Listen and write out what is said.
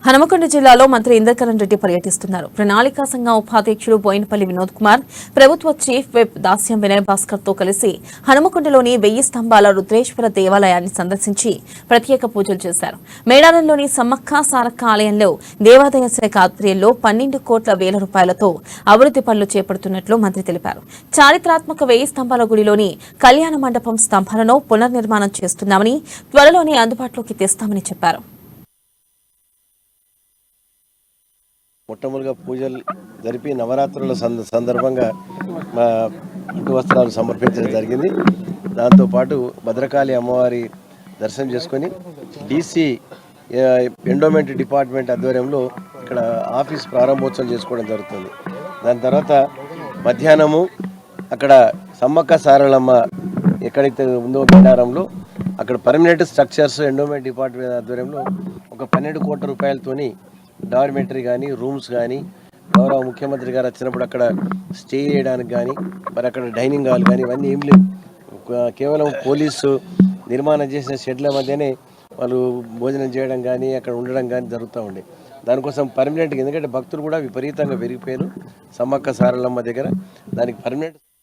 హనుమకొండ జిల్లాలో మంత్రి ఇంద్రకరణ్ రెడ్డి పర్యటిస్తున్నారు. ప్రణాళికా సంఘం ఉపాధ్యక్షుడు బోయినపల్లి వినోద్ కుమార్, ప్రభుత్వ చీఫ్ విప్ దాస్యం వినయ్ భాస్కర్ తో కలిసి హనుమకొండలోని 1000 స్తంభాల రుద్రేశ్వర దేవాలయాన్ని సందర్శించి ప్రత్యేక పూజలు చేశారు. మేడారంలోని సమ్మక్క సారక్క ఆలయంలో దేవాదాయ శాఖ ఆధ్వర్యంలో 12 కోట్ల వేల రూపాయలతో అభివృద్ధి పనులు చేపడుతున్నట్లు మంత్రి తెలిపారు. చారిత్రాత్మక 1000 స్తంభాల గుడిలోని కళ్యాణ మండపం స్తంభాలను పునర్నిర్మాణం చేస్తున్నామని, త్వరలోనే అందుబాటులోకి తెస్తామని చెప్పారు. మొట్టమొదటిగా పూజలు జరిపి నవరాత్రుల సందర్భంగా పట్టు వస్త్రాలు సమర్పించడం జరిగింది. దాంతోపాటు భద్రకాళి అమ్మవారి దర్శనం చేసుకొని డీసీ ఎండోమెంట్ డిపార్ట్మెంట్ ఆధ్వర్యంలో ఇక్కడ ఆఫీస్ ప్రారంభోత్సవం చేసుకోవడం జరుగుతుంది. దాని తర్వాత మధ్యాహ్నము అక్కడ సమ్మక్క సారలమ్మ ఎక్కడైతే ఉందో మేడారంలో అక్కడ పర్మనెంట్ స్ట్రక్చర్స్ ఎండోమెంట్ డిపార్ట్మెంట్ ఆధ్వర్యంలో ఒక 12 కోట్ల రూపాయలతోని డార్మెంటరీ కానీ రూమ్స్ కానీ గౌరవ ముఖ్యమంత్రి గారు వచ్చినప్పుడు అక్కడ స్టే చేయడానికి కానీ మరి అక్కడ డైనింగ్ హాల్ కానీ ఇవన్నీ ఏం లేవు. కేవలం పోలీసు నిర్మాణం చేసిన షెడ్ల మధ్యనే వాళ్ళు భోజనం చేయడం కానీ అక్కడ ఉండడం కానీ జరుగుతూ ఉండే. దానికోసం పర్మనెంట్గా, ఎందుకంటే భక్తులు కూడా విపరీతంగా పెరిగిపోయారు సమ్మక్క సారలమ్మ దగ్గర, దానికి పర్మనెంట్